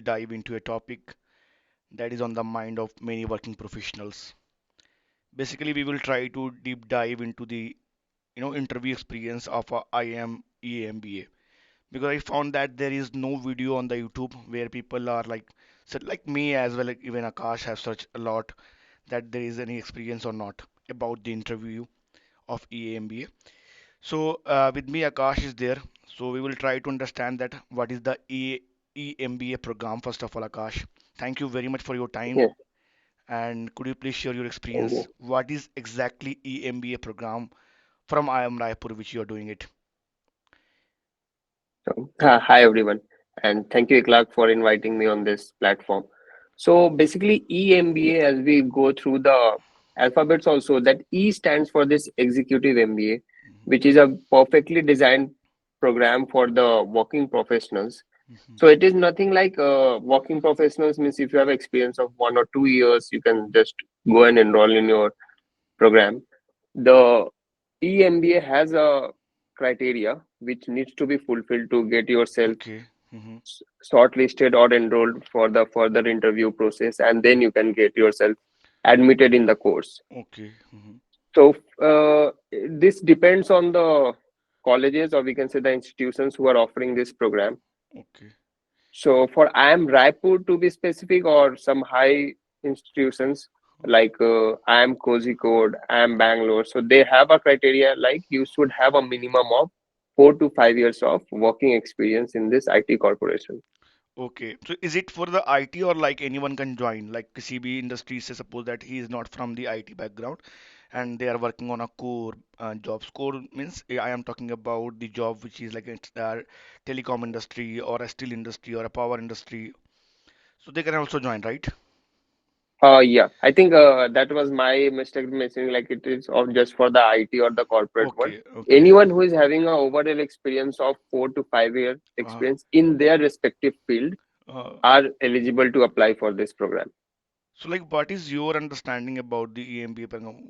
dive into a topic that is on the mind of many working professionals. Basically, we will try to deep dive into the interview experience of a IM EMBA because I found that there is no video on the YouTube where people are like so like me as well, like even Akash have searched a lot that there is any experience or not about the interview of EMBA. So with me, Akash is there. So we will try to understand that what is the EMBA program. First of all, Akash, thank you very much for your time. Yes, And could you please share your thank experience? you. What is exactly EMBA program from IIM Raipur, which you are doing it? So, hi everyone, and thank you, Clark, for inviting me on this platform. So basically, EMBA, as we go through the alphabets, also that E stands for this Executive MBA, Mhm, which is a perfectly designed program for the working professionals. mhm. So it is nothing like working professionals means if you have experience of 1 or 2 years, you can just go and enroll in your program. The EMBA has a criteria which needs to be fulfilled to get yourself Okay. Mhm. shortlisted or enrolled for the further interview process, and then you can get yourself admitted in the course. Okay. Mhm. So this depends on the colleges, or we can say the institutions who are offering this program. Okay. So for IIM Raipur to be specific, or some high institutions like IIM Kozhikode, IIM Bangalore, so they have a criteria like you should have a minimum of 4 to 5 years of working experience in this IT corporation. Okay. So is it for the IT or like anyone can join? Like किसी भी industry से suppose that he is not from the IT background and they are working on a core jobs. Core means I am talking about the job which is like it's telecom industry or a steel industry or a power industry. So they can also join, right? Yeah, I think that was my mistake mentioning like it is of just for the IT or the corporate one. Okay. Okay. Anyone who is having a overall experience of 4 to 5 year Uh, experience in their respective field uh, are eligible to apply for this program. so like what is your understanding about the EMBA program?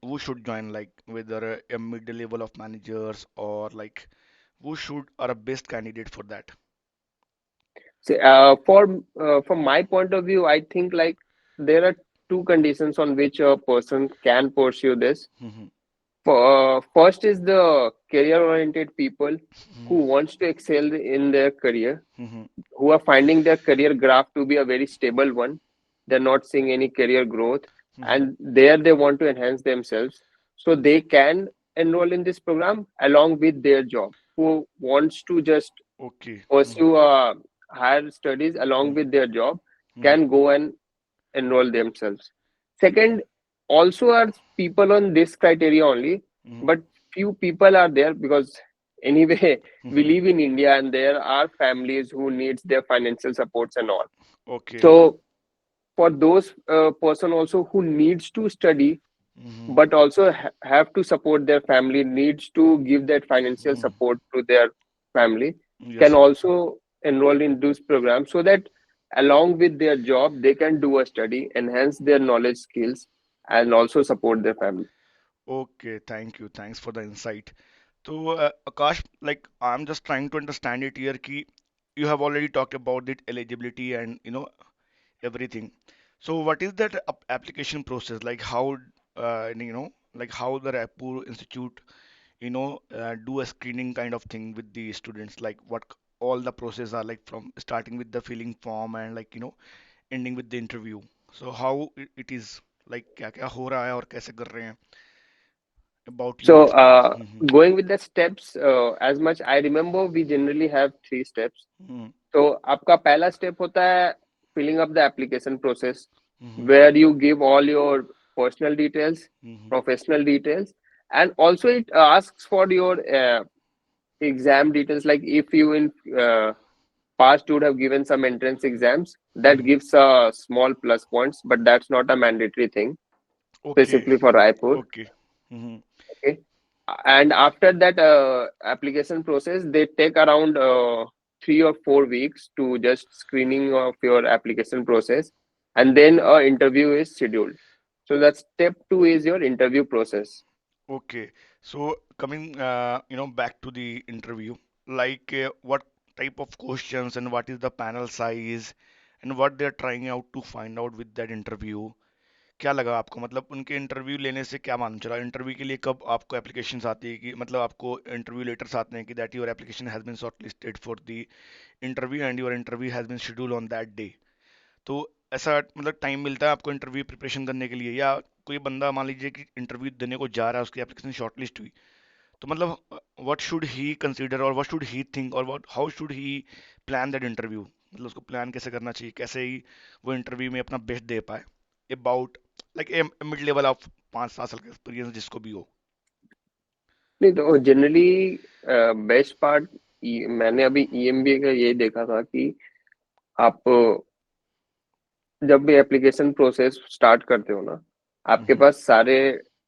Who should join like whether a mid level of managers or like who should are a best candidate for that? So, from my point of view, I think like there are two conditions on which a person can pursue this. Mhm, First is the career-oriented people who mhm, wants to excel in their career, mhm, who are finding their career graph to be a very stable one. They're not seeing any career growth, mhm, and there they want to enhance themselves. So they can enroll in this program along with their job. Who wants to just okay. Mhm, pursue higher studies along mhm, with their job mhm, can go and enroll themselves. Second, also are people on this criteria only, mhm, but few people are there because anyway we mhm. live in India and there are families who needs their financial supports and all. Okay. So for those person also who needs to study Mhm, but also have to support their family, needs to give that financial mhm. support to their family, can Yes. also enroll in this program so that along with their job they can do a study, enhance their knowledge skills, and also support their family. Okay. Thank you. Thanks for the insight. So, Akash, like I'm just trying to understand it here. Ki you have already talked about it eligibility and everything. So what is that application process? Like how, like how the Raipur Institute, do a screening kind of thing with the students? Like what all the process are like from starting with the filling form and like, ending with the interview. So how it is like क्या क्या हो रहा है और कैसे कर रहे हैं about your So experience. Mm-hmm. going with the steps, as much I remember we generally have 3 steps. Mm-hmm. तो आपका पहला स्टेप होता है filling up the application process, Mm-hmm. where you give all your personal details, Mm-hmm. professional details, and also it asks for your exam details. Like if you in past would have given some entrance exams, that Mm-hmm. gives a small plus points, but that's not a mandatory thing Okay. specifically for Raipur. Okay. Mm-hmm. Okay, and after that application process, they take around 3 or 4 weeks to just screening of your application process, and then a interview is scheduled. So that step two is your interview process. Okay. So coming, back to the interview, like what type of questions and what is the panel size and what they are trying out to find out with that interview. क्या लगा आपको, मतलब उनके interview लेने से क्या मालूम चला? इंटरव्यू के लिए कब आपको एप्लीकेशंस आती है कि मतलब आपको इंटरव्यू लेटर्स आते हैं कि that your application has been shortlisted for the interview and your interview has been schedule on that day? तो ऐसा मतलब टाइम मिलता है आपको इंटरव्यू प्रिपरेशन करने के लिए, या कोई बंदा मान लीजिए कि इंटरव्यू देने को जा रहा है, उसकी एप्लीकेशन शॉर्टलिस्ट हुई, तो मतलब व्हाट शुड ही कंसीडर और व्हाट शुड ही थिंक और what how should he plan that interview? मतलब उसको प्लान कैसे करना चाहिए, कैसे ही वो इंटरव्यू में अपना बेस्ट दे पाए about like a mid level of 5-7 साल का एक्सपीरियंस जिसको भी हो? नहीं तो जनरली बेस्ट पार्ट मैंने अभी ईएमबीए का ये देखा था कि आप जब भी एप्लीकेशन प्रोसेस स्टार्ट करते हो ना, आपके हम्म। पास सारे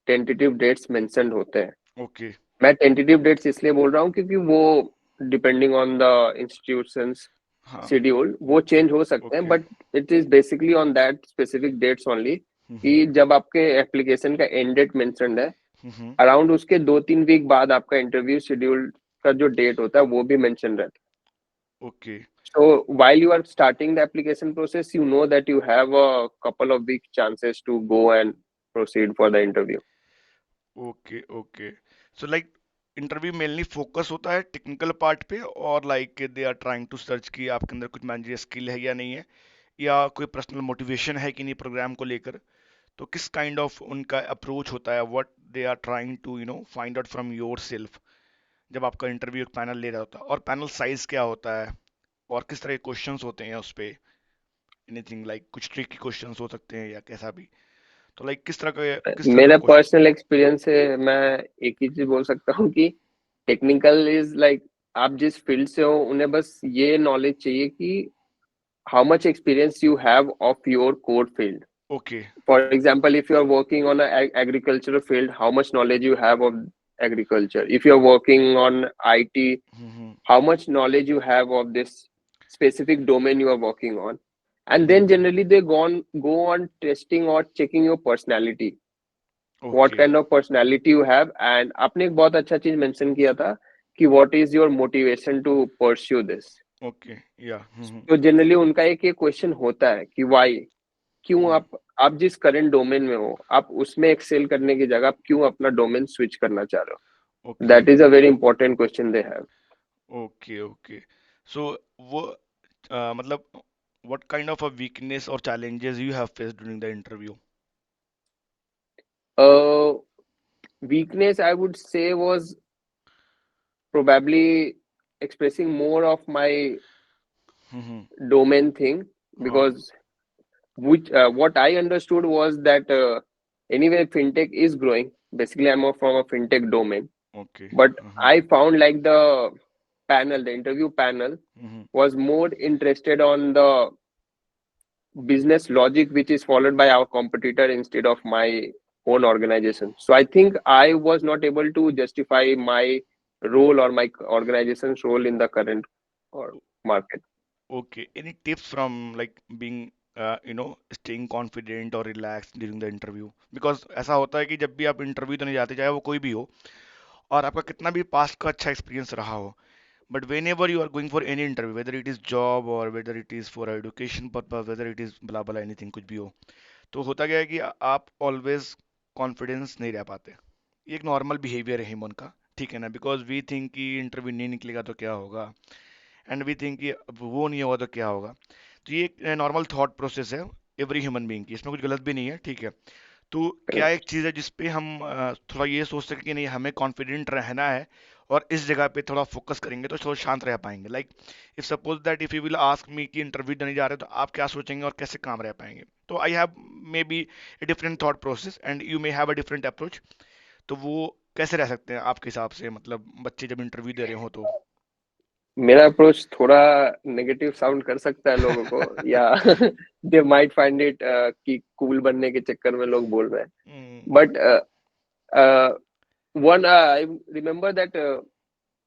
टेंटेटिव डेट्स मेंशन्ड होते हैं। ओके। मैं टेंटेटिव डेट्स इसलिए बोल रहा हूँ क्योंकि वो डिपेंडिंग ऑन द इंस्टीट्यूशंस हाँ। शेड्यूल वो चेंज हो सकते हैं, okay. But it is basically on that specific dates only, hmm. कि जब आपके एप्लीकेशन का एंड डेट मेंशन्ड है, हम्म। अराउंड उसके 2-3 वीक बाद आपका इंटरव्यू शेड्यूल का जो डेट होता है वो भी मेंशन रहता है। Okay. So while you are starting the application process, you know that you have a couple of big chances to go and proceed for the interview. Okay. Okay. So like interview mainly focus होता है technical part पे, और like they are trying to search कि आपके अंदर कुछ managerial skill है या नहीं है, या कोई पर्सनल मोटिवेशन है कि नहीं प्रोग्राम को लेकर। तो किस काइंड ऑफ उनका अप्रोच होता है, what they are trying to find out from yourself जब आपका इंटरव्यू एक पैनल ले रहा होता है, और पैनल साइज क्या होता है, और किस तरह के क्वेश्चंस होते हैं उस पे, एनीथिंग लाइक कुछ ट्रिकी क्वेश्चंस हो सकते हैं या कैसा भी। तो लाइक किस तरह का मेरा क्वेश्चन? पर्सनल एक्सपीरियंस है, मैं एक ही चीज बोल सकता हूँ कि टेक्निकल इज लाइक, आप जिस फील्ड से हो उन्हें बस ये नॉलेज चाहिए कि how much experience you have of your core field. Okay. For example, if you are working on an agricultural field, how much knowledge you have of agriculture. If you are working on IT, hmm. how much knowledge you have of this specific domain you are working on. And hmm. then generally they go on testing or checking your personality, what okay. kind of personality you have. And आपने एक बहुत अच्छा चीज mention किया था कि what is your motivation to pursue this. Okay. या। तो जनरली उनका एक ये क्वेश्चन होता है कि why, क्यों आप जिस करंट डोमेन में हो, आप उसमें एक्सेल करने की जगह आप क्यों अपना डोमेन स्विच करना चाह रहे हो. Okay. That is a very important question they have. Okay. Okay. So वो मतलब what kind of a weakness or challenges you have faced during the interview? Weakness I would say was probably expressing more of my hmm. domain thing, हाँ। because which what I understood was that anyway fintech is growing. Basically, I'm from a fintech domain, okay. but hmm. I found like the interview panel hmm. was more interested on the business logic which is followed by our competitor instead of my own organization. So I think I was not able to justify my role or my organization's role in the current or market. Okay, any tips from like being staying confident or relaxed during the interview? Because ऐसा होता है कि जब भी आप interview देने जाते, चाहे वो कोई भी हो, और आपका कितना भी पास्ट का अच्छा एक्सपीरियंस रहा हो, but whenever you are going for any interview, whether it is job or whether it is for education purpose, whether it is blah blah anything कुछ भी हो, तो होता क्या है कि आप ऑलवेज कॉन्फिडेंस नहीं रह पाते। ये एक नॉर्मल बिहेवियर है ह्यूमन का, ठीक है ना? बिकॉज वी थिंक कि इंटरव्यू नहीं निकलेगा तो क्या होगा, एंड वी थिंक कि अब वो नहीं होगा तो क्या होगा। तो ये एक नॉर्मल थॉट प्रोसेस है एवरी ह्यूमन बीइंग की, इसमें कुछ गलत भी नहीं है, ठीक है? तो क्या एक चीज़ है जिसपे हम थोड़ा ये सोच सकें कि नहीं हमें कॉन्फिडेंट रहना है, और इस जगह पे थोड़ा फोकस करेंगे तो थोड़ा शांत रह पाएंगे? Like if suppose that if you will ask me कि इंटरव्यू देने जा रहे हो तो आप क्या सोचेंगे और कैसे काम रह पाएंगे? तो I have may be a different thought process and you may have a different approach. तो वो कैसे रह सकते हैं आपके हिसाब से, मतलब बच्चे जब इंटरव्यू दे रहे हो तो? मेरा अप्रोच थोड़ा नेगेटिव साउंड कर सकता है लोगों को, या दे माइट फाइंड इट कि कूल बनने के चक्कर में लोग बोल रहे हैं, hmm. But one I remember that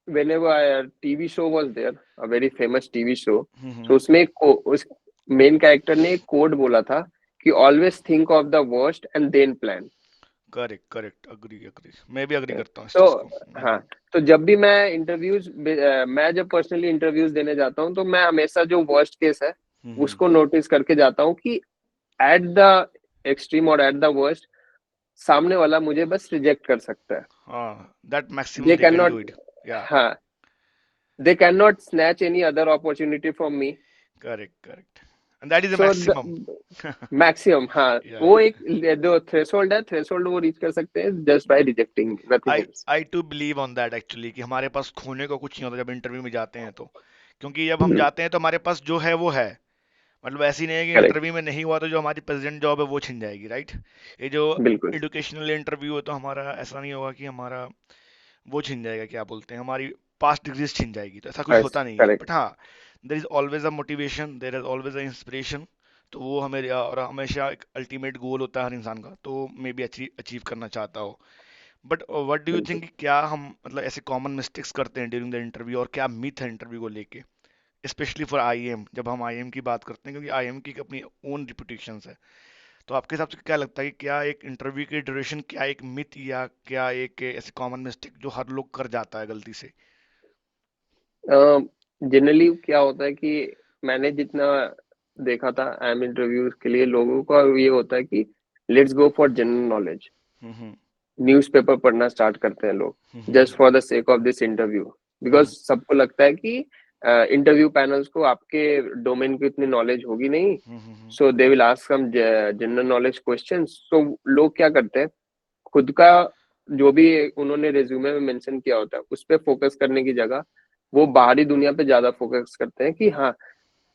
whenever a TV show was there, a very famous TV show, hmm. so उसमें उस मेन कैरेक्टर ने एक कोड बोला था कि always think of the worst and then plan. Correct correct, agree agree, मैं भी agree करता हूँ इस तो चीज को। हाँ, तो जब भी मैं जब पर्सनली इंटरव्यूज देने जाता हूँ तो मैं हमेशा जो वर्स्ट केस है हम्म। उसको नोटिस करके जाता हूँ कि एट द एक्सट्रीम और एट द वर्स्ट सामने वाला मुझे बस रिजेक्ट कर सकता है। हाँ, that maximum they they can can not, do it. या, हाँ, they can not snatch any other opportunity from me. Correct correct, and that is the so maximum. Maximum, हाँ, या, वो एक जो थ्रेशोल्ड है, थ्रेशोल्ड वो रीच कर सकते हैं just by rejecting, nothing I else. I too believe on that actually, कि हमारे पास खोने को कुछ नहीं होता जब इंटरव्यू में जाते हैं तो। क्योंकि जब हम जाते हैं तो हमारे पास जो है वो है। मतलब ऐसी नहीं है कि करेक्ट, इंटरव्यू में नहीं हुआ तो जो हमारी प्रेजेंट जॉब है वो छिन जाएगी, राइट। ये जो बिल्कुल। एजुकेशनल इंटरव्यू है तो हमारा ऐसा नहीं होगा कि हमारा वो छिन जाएगा, क्या बोलते हैं, हमारी पास्ट डिग्रीज छिन जाएगी, तो ऐसा कुछ होता नहीं है। करेक्ट। बट हाँ, there is always a motivation, there is always a inspiration. तो वो हमें, और हमेशा एक अल्टीमेट गोल होता है हर इंसान का, तो मे बी अचीव करना चाहता हो। बट व्हाट डू यू बिल्कुल। थिंक, क्या हम मतलब ऐसे कॉमन मिस्टेक्स करते हैं ड्यूरिंग द इंटरव्यू, और क्या मिथ है इंटरव्यू को लेके, स्पेशली फॉर आईएम, जब हम आईएम की बात करते हैं, क्योंकि आईएम की एक अपनी ओन रिपुटेशन है। तो आपके हिसाब से क्या लगता है कि क्या एक इंटरव्यू की ड्यूरेशन, क्या एक मिथ, या क्या एक ऐसे कॉमन मिस्टेक जो हर लोग कर जाता है गलती से? जनरली क्या होता है कि मैंने जितना देखा था एम इंटरव्यूज के लिए, लोगों का ये होता है कि let's go for general knowledge. Hmm newspaper पढ़ना स्टार्ट करते हैं लोग hmm just for the sake of this interview, because hmm सबको लगता है कि इंटरव्यू पैनल्स को आपके डोमेन की इतनी नॉलेज होगी नहीं, hmm so they will ask some general knowledge questions. तो लोग क्या करते हैं, खुद का जो भी उन्होंने रिज्यूमे में मेंशन किया होता है उस पर फोकस करने की जगह वो बाहरी दुनिया पे ज्यादा फोकस करते हैं कि हाँ,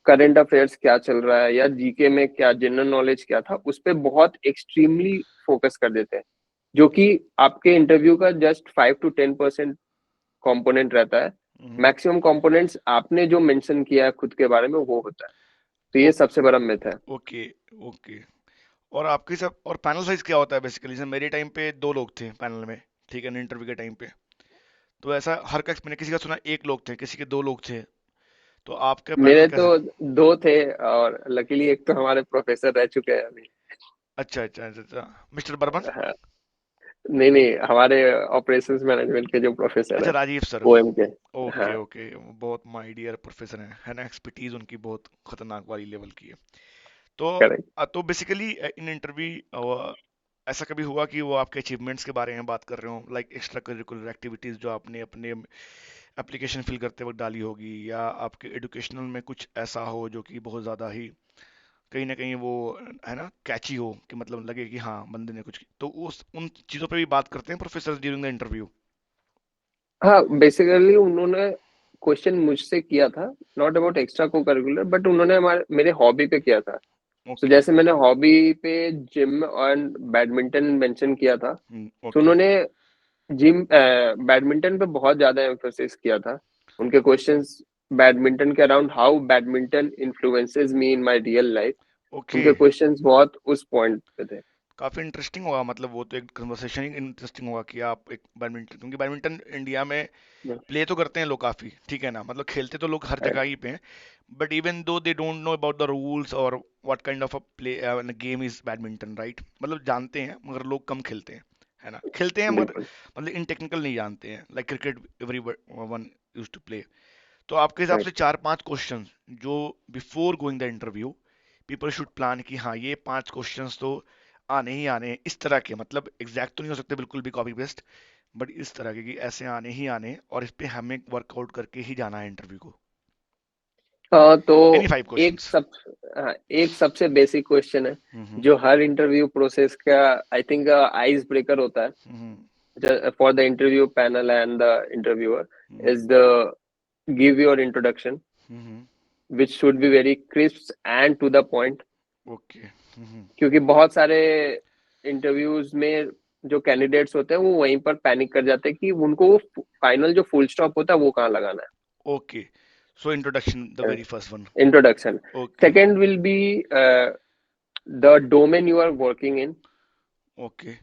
करंट अफेयर्स क्या चल रहा है या जीके में क्या जनरल नॉलेज क्या था, उस पर बहुत एक्सट्रीमली फोकस कर देते हैं, जो कि आपके इंटरव्यू का जस्ट 5 to 10% कॉम्पोनेंट रहता है। हम्म। मैक्सिमम कॉम्पोनेंट्स आपने जो मेंशन किया है खुद के बारे में वो होता है। तो ये सबसे बड़ा मिथ है। Okay okay. और आपके सब, और पैनल साइज क्या होता है बेसिकली? जैसे मेरे टाइम पे 2 लोग थे पैनल में, ठीक है, इंटरव्यू के टाइम पे। तो ऐसा हर का मैंने किसी का सुना 1 लोग थे, किसी के 2 लोग थे। तो आपका पैनल मेरे तो कैसा? दो थे, और लकीली एक तो हमारे प्रोफेसर रह चुके हैं अभी। अच्छा अच्छा अच्छा अच्छा, मिस्टर बर्मन। हाँ, नहीं नहीं, हमारे ऑपरेशंस मैनेजमेंट के जो प्रोफेसर अच्छा, है, राजीव सर। ओएम के। ओके हाँ, ओके, बहुत माय डियर प्रोफेसर हैं, है ना, एक्सपर्टीज उनकी बहुत खतरनाक वाली लेवल की है। तो करेक्ट। तो बेसिकली इन इंटरव्यू ऐसा कभी हुआ कि वो आपके अचीवमेंट्स के बारे में बात कर रहे हो, लाइक एक्स्ट्रा करिकुलर एक्टिविटीज जो आपने अपने एप्लीकेशन फिल करते वक्त डाली होगी, या आपके एजुकेशनल में कुछ ऐसा हो जो कि बहुत ज़्यादा ही कहीं ना कहीं वो, है ना, कैची हो, कि मतलब लगे कि हाँ बंदे ने कुछ, तो उस उन चीज़ों पे भी बात करते हैं प्रोफेसर ड्यूरिंग द इंटरव्यू? हाँ, बेसिकली उन्होंने क्वेश्चन मुझसे किया था, नॉट अबाउट एक्स्ट्रा को करिकुलर, बट उन्होंने हमारे मेरे हॉबी पे किया था। तो ओके। जैसे मैंने हॉबी पे जिम और बैडमिंटन मेंशन किया था, तो ओके उन्होंने जिम बैडमिंटन पे बहुत ज्यादा एम्फोसिस किया था। उनके क्वेश्चंस बैडमिंटन के around, how badminton influences me in my real life, okay. उनके क्वेश्चंस बहुत उस पॉइंट पे थे। काफी इंटरेस्टिंग होगा, मतलब वो तो एक कन्वर्सेशन ही इंटरेस्टिंग होगा कि आप एक बैडमिंटन, क्योंकि बैडमिंटन इंडिया में प्ले तो करते हैं लोग काफी, ठीक है ना, मतलब खेलते तो लोग हर जगह ही पे हैं। But even though they don't know about the rules और what kind of a play game is badminton, right, मतलब जानते हैं मगर लोग कम खेलते हैं, है ना, खेलते हैं मगर बिल्कुल। मतलब इन टेक्निकल नहीं जानते हैं, like cricket every one use to play. तो आपके हिसाब से राइट। 4-5 क्वेश्चन जो before going the interview people should plan, कि हाँ ये 5 क्वेश्चंस तो आने ही आने हैं, इस तरह के, मतलब एग्जैक्ट तो नहीं हो सकते बिल्कुल भी कॉपी पेस्ट, बट इस तरह के कि ऐसे आने ही आने हैं, और इस पे हमें वर्कआउट करके ही जाना है इंटरव्यू को। एनी तो फाइव एक क्वेश्चंस सब हाँ, एक सबसे बेसिक क्वेश्चन है हम्म जो हर इंटरव्यू प्रोसेस का आई थिंक आइस ब्रेकर होता हम्म है for the interview panel and the interviewer, hmm is the give your introduction, hmm which should be very crisp and to the point. Okay क्योंकि बहुत सारे interviews में जो candidates होते हैं वो वहीं पर पैनिक कर जाते हैं कि उनको वो फाइनल जो फुल स्टॉप होता है वो कहाँ लगाना ओके, सो इंट्रोडक्शन द है। Very first one. Introduction. Okay second will be the domain you are working in, okay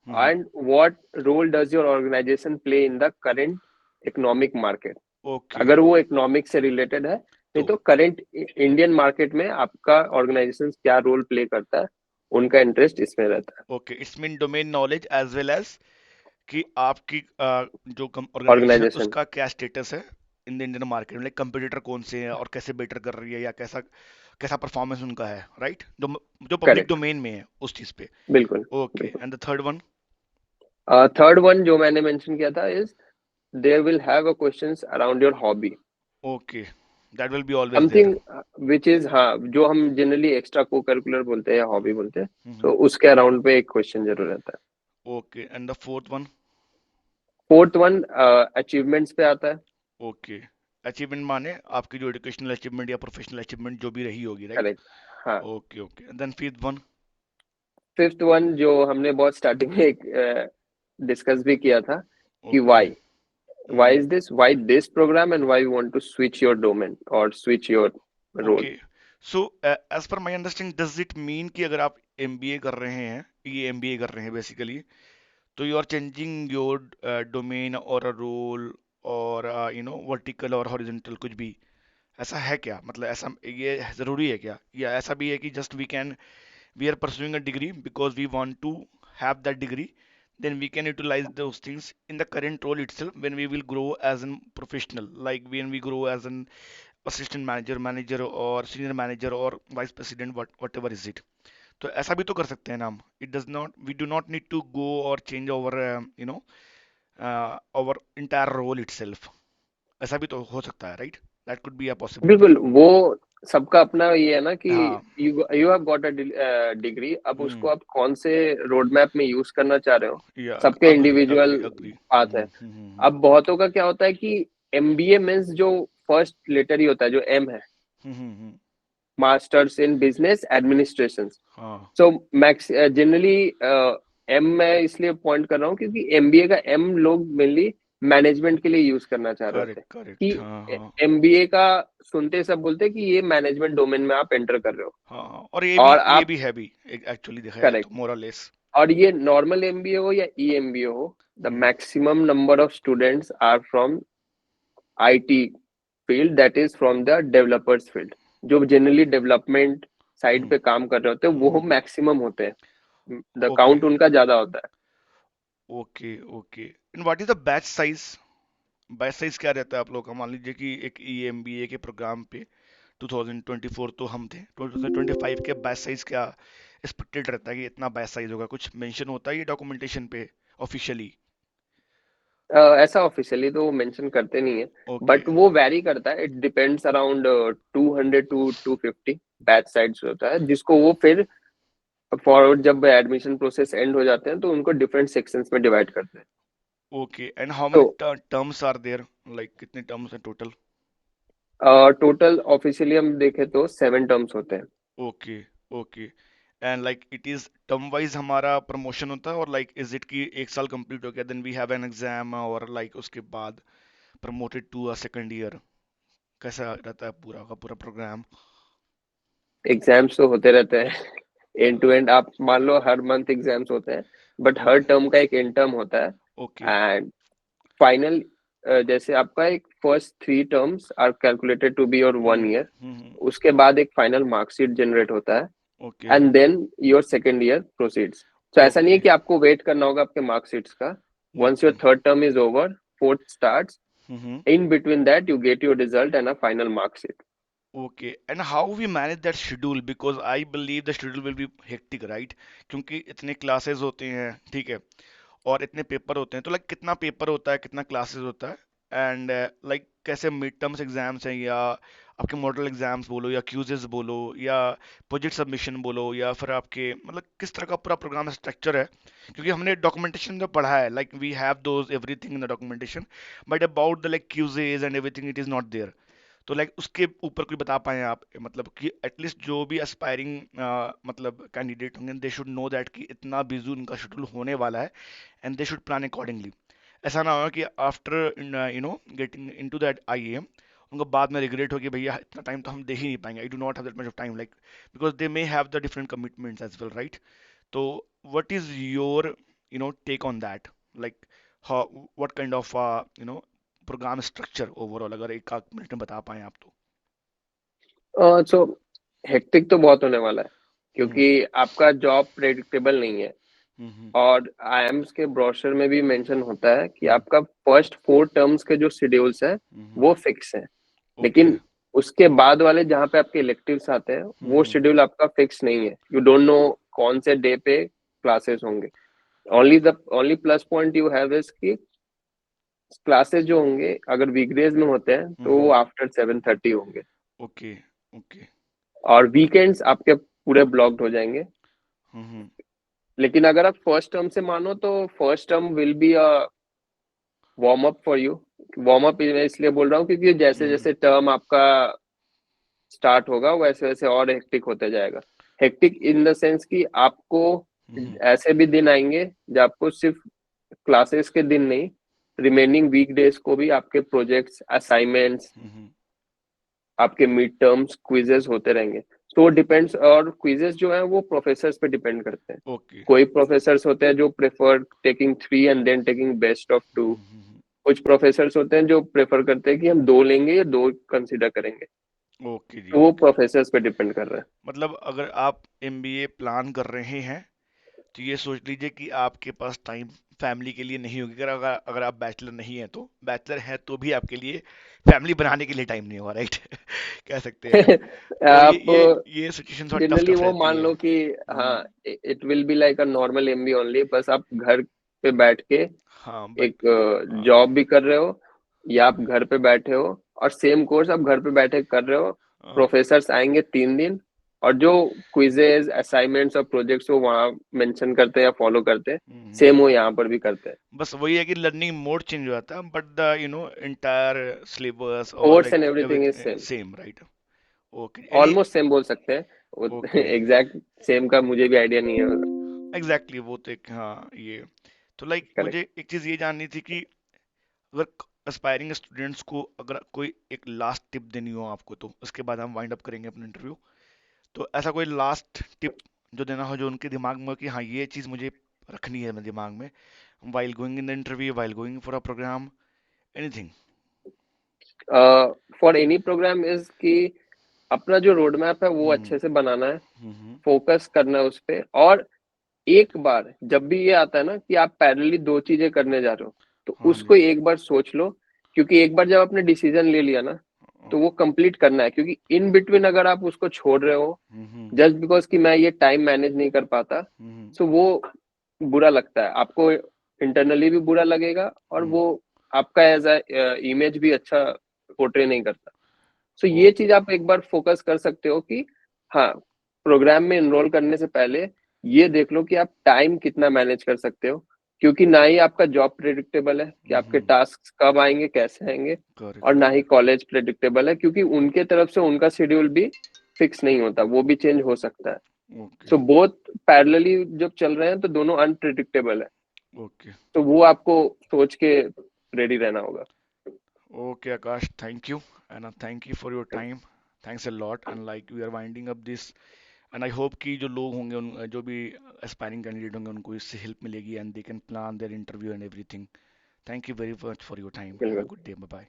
and what role does your organization play in the current economic market। Okay. अगर वो economic से related है, नहीं तो तो current Indian market में आपका organisation क्या रोल प्ले करता है, उनका इंटरेस्ट इसमें रहता okay, it's mean domain knowledge as well as कि आपकी जो है ऑर्गेनाइजेशन है ऑर्गेनाइजेशन। उसका क्या स्टेटस है इन द इंडियन मार्केट में, लाइक कंपटीटर कौन से हैं और कैसे बेटर कर रही है, या कैसा कैसा परफॉर्मेंस उनका है, राइट? जो जो पब्लिक करेक्ट। डोमेन में है उस चीज़ पे। बिल्कुल ओके, बिल्कुल। And the third one? Third one जो मैंने मेंशन किया था is there will have a questions around your hobby, okay, that will be always there. Something which is, हाँ, जो हम जनरली एक्स्ट्रा को करिकुलर बोलते हैं या हॉबी बोलते हैं, तो हम्म। उसके अराउंड पे एक क्वेश्चन जरूर रहता है। Okay, and the fourth one? Fourth one achievements पे आता है। ओके, अचीवमेंट माने आपकी जो एजुकेशनल अचीवमेंट या प्रोफेशनल अचीवमेंट जो भी रही होगी, राइट? करेक्ट। हाँ। Okay okay, then fifth one? Fifth one जो हमने बहुत स्टार्टिंग में एक डिस्कस भी किया था कि okay. Why, why is this, why this program, and why you want to switch your domain और switch your role. Okay, so as per my understanding does it mean कि अगर आप एमबीए कर रहे हैं, ये एमबीए कर रहे हैं बेसिकली, तो you are changing your domain और अ रोल और वर्टिकल और हॉरिजॉन्टल कुछ भी, ऐसा है क्या? मतलब ऐसा ये ज़रूरी है क्या, या ऐसा भी है कि just we can, we are pursuing a degree because we want to have that degree, then we can utilize those things in the current role itself when we will grow as a professional, like when we grow as an assistant manager or senior manager or vice president, whatever is it? तो ऐसा भी तो कर सकते हैं ना हम, it does not, we do not need to go or change our our entire role itself, ऐसा भी तो हो सकता है, right? That could be a possibility. बिल्कुल, वो सबका अपना ये है ना कि हाँ। You you have got a degree, अब उसको हम्म। आप कौन से रोड मैप में यूज करना चाह रहे हो, या सबके agree individual agree agree. Path है। अब बहुतों का क्या होता है कि एमबीए मीन्स जो फर्स्ट लेटर ही होता है जो एम है, मास्टर्स इन बिजनेस एडमिनिस्ट्रेशन। हाँ। सो मैक्स जनरली एम मैं इसलिए पॉइंट कर रहा हूँ क्योंकि एमबीए का एम लोग मेनली मैनेजमेंट के लिए यूज करना चाह रहे होते करेक्ट हैं करेक्ट, हाँ कि हाँ। एमबीए का सुनते सब बोलते हैं कि ये मैनेजमेंट डोमेन में आप एंटर कर रहे हो। हाँ हाँ, और और ये आप, भी है भी, एक्चुअली देखा जाए करेक्ट, तो मोर और लेस। और ये नॉर्मल एमबीए हो या ई एमबीए हो, the hmm maximum number of students are from IT field, that is from the developers field, जो जनरली डेवलपमेंट साइड हम्म पे काम कर रहे होते हैं वो हम्म। मैक्सिमम होते हैं, द ओके काउंट उनका ज्यादा होता है। Okay okay, and what is the batch size? Batch size क्या रहता है आप लोग का? मान लीजिए कि एक ईएमबीए के प्रोग्राम पे 2024 तो हम थे, 2025 के बैच साइज क्या एक्सपेक्टेड रहता है कि इतना बैच साइज होगा? कुछ मेंशन होता है ये डॉक्यूमेंटेशन पे ऑफिशियली? ऐसा ऑफिशियली तो वो मेंशन करते नहीं है, ओके। बट वो वैरी करता है, it depends around 200 to 250 batch sides होता है, जिसको वो फिर फॉरवर्ड जब एडमिशन प्रोसेस एंड हो जाते हैं तो उनको डिफरेंट सेक्शंस में डिवाइड करते हैं। ओके, एंड हाउ तो many terms are there, like कितने टर्म्स हैं टोटल? टोटल ऑफिशियली हम देखें तो 7 टर्म्स होते हैं। Okay okay, and like it is term wise हमारा प्रमोशन होता है, और लाइक इज इट कि एक साल कंप्लीट हो गया then we have an exam, और लाइक उसके बाद promoted to a second year? कैसा रहता है पूरा का पूरा प्रोग्राम? एग्जाम्स तो होते रहते हैं एंड टू एंड, आप मान लो हर मंथ एग्जाम्स होते हैं, बट हर ओके टर्म का एक एंड टर्म होता है। ओके। एंड फाइनल, जैसे आपका एक first 3 terms are calculated to be your one year, hmm. उसके बाद एक फाइनल मार्कशीट जनरेट होता है, okay and then your second year proceeds. तो ऐसा नहीं ओके है कि आपको वेट करना होगा आपके मार्कशीट्स का, once your okay. Third term is over, fourth starts, hmm. in between that you get your result and a final mark sheet. Okay, and how we manage that schedule? Because I believe the schedule will be hectic, right? क्योंकि इतने classes होते हैं, ठीक है, और इतने paper होते हैं, तो लाइक कितना पेपर होता है, कितना क्लासेस होता है, एंड लाइक कैसे मिड टर्म्स एग्जाम्स हैं, या आपके मॉडल एग्जाम्स बोलो, या क्यूजेस बोलो, या प्रोजेक्ट सबमिशन बोलो, या फिर आपके मतलब किस तरह का पूरा प्रोग्राम स्ट्रक्चर है? क्योंकि हमने डॉक्यूमेंटेशन जो पढ़ा है, like we have those everything in the documentation, but about the like quizzes and everything it is not there. तो लाइक उसके ऊपर कोई बता पाए आप, मतलब कि एटलीस्ट जो भी एस्पायरिंग मतलब कैंडिडेट होंगे, दे शुड नो दैट कि इतना बिजी उनका शेड्यूल होने वाला है, and they should plan accordingly. ऐसा ना हो कि after getting into that IAM उनको बाद में रिग्रेट हो कि भैया इतना टाइम तो हम दे ही नहीं पाएंगे, I do not have that much of time, like because they may have the different commitments as well, right? तो what is your take on that, like how, what kind of programme structure overall, अगर एक आध minute में बता पाए आप तो? So hectic तो बहुत होने वाला है, हम्म क्योंकि आपका जॉब प्रेडिक्टेबल नहीं है। हम्म और आईएम्स के ब्रोशर में भी मेंशन होता है कि हम्म आपका फर्स्ट 4 टर्म्स के जो शेड्यूल्स है हम्म वो फिक्स है। ओके लेकिन उसके बाद वाले जहाँ पे आपके इलेक्टिव्स आते हैं वो हम्म शेड्यूल आपका फिक्स नहीं है। यू डोंट नो कौन से डे पे क्लासेस होंगे। Only plus point you have is कि क्लासेस जो होंगे अगर वीकडेज में होते हैं तो वो हम्म आफ्टर 7:30 होंगे। ओके ओके और वीकेंड्स आपके पूरे ब्लॉक्ड हो जाएंगे। हम्म लेकिन अगर आप फर्स्ट टर्म से मानो तो first term will be a warm up for you. Warm up मैं इसलिए बोल रहा हूँ क्योंकि जैसे हम्म जैसे टर्म आपका स्टार्ट होगा वैसे वैसे और हेक्टिक होते जाएगा। हेक्टिक इन द सेंस कि आपको हम्म ऐसे भी दिन आएंगे जब आपको सिर्फ क्लासेस के दिन नहीं, रिमेनिंग वीकडेज को भी आपके प्रोजेक्ट्स, असाइनमेंट्स, हम्म आपके मिड टर्म्स, क्विजेस होते रहेंगे। तो डिपेंड्स। और क्विजेस जो है वो प्रोफेसर्स पे डिपेंड करते हैं। ओके कोई प्रोफेसर्स होते हैं जो prefer taking 3 and then taking best of 2। कुछ प्रोफेसर्स होते हैं जो प्रेफर करते हैं कि हम 2 लेंगे या 2 कंसिडर करेंगे। ओके जी तो वो ओके प्रोफेसर्स पे डिपेंड कर रहा मतलब अगर आप एमबीए प्लान कर रहे हैं तो ये सोच लीजिए कि आपके पास टाइम फैमिली के लिए नहीं होगी। अगर अगर अगर आप बैचलर नहीं है तो बैचलर है तो भी आपके लिए फैमिली बनाने के लिए टाइम नहीं होगा, राइट? कह सकते हैं। है। तो ये आप ये ये सिचुएशन थोड़ा टफ जनरली टफ वो रहती मान है। लो कि हाँ, hmm, it will be like a normal MB only. बस आप घर पे बैठ के हाँ बट एक जॉब भी कर रहे हो या आप घर पे बैठे हो और सेम कोर्स आप घर पे बैठे कर रहे हो। प्रोफेसर्स आएंगे 3 दिन और जो क्विजेज, असाइनमेंट्स और प्रोजेक्ट्स वो वहाँ मेंशन करते हैं या फॉलो करते हैं, सेम वो यहाँ पर भी करते हैं। बस वही है कि लर्निंग मोड चेंज हो जाता है बट द एंटायर सिलेबस और course and like everything is every same. Same, right? Okay any almost same बोल सकते हैं। ओके एग्जैक्ट सेम का मुझे भी आइडिया नहीं है। एग्जैक्टली वो तो एक हाँ ये तो लाइक मुझे करेक्ट। एक चीज़ ये जाननी थी कि अगर एस्पायरिंग स्टूडेंट्स को अगर कोई एक लास्ट टिप देनी हो आपको तो उसके बाद हम वाइंड अप करेंगे अपना इंटरव्यू। तो ऐसा कोई लास्ट टिप जो देना हो जो उनके दिमाग में हो कि हाँ ये चीज़ मुझे रखनी है मेरे दिमाग में while going in the interview while going for a program anything। For any program is कि अपना जो रोड मैप है वो हम्म अच्छे से बनाना है। हम्म फोकस करना है उस पे। और एक बार जब भी ये आता है ना कि आप पैरेलली 2 चीजें करने जा रहे हो तो हाँ जी उसको एक बार सोच लो। क्योंकि एक बार जब आपने डिसीजन ले लिया ना तो वो कंप्लीट करना है। क्योंकि इन बिटवीन अगर आप उसको छोड़ रहे हो हम्म जस्ट बिकॉज कि मैं ये टाइम मैनेज नहीं कर पाता, हम्म सो वो बुरा लगता है आपको। इंटरनली भी बुरा लगेगा और हम्म वो आपका एज अ इमेज भी अच्छा पोर्ट्रे नहीं करता। सो ये ओके चीज आप एक बार फोकस कर सकते हो कि हाँ, प्रोग्राम में एनरोल करने से पहले ये देख लो कि आप टाइम कितना मैनेज कर सकते हो। क्योंकि ना ही आपका जॉब प्रेडिक्टेबल है कि आपके टास्क कब आएंगे, कैसे आएंगे। और करेक्ट ना ही करेक्ट कॉलेज प्रेडिक्टेबल है क्योंकि उनके तरफ से उनका शेड्यूल भी फिक्स नहीं होता, वो भी चेंज हो सकता है। ओके सो बोथ पैरेलली जब चल रहे हैं तो दोनों अनप्रिडिक्टेबल है। ओके तो वो आपको सोच के रेडी रहना होगा। Okay Akash thank you and thank you for your time thanks a lot and like we are winding up this and I hope कि जो लोग होंगे उन जो भी एस्पायरिंग कैंडिडेट होंगे उनको इससे हेल्प मिलेगी and they can plan their interview and everything. Thank you very much for your time have a बिल्कुल। Good day bye.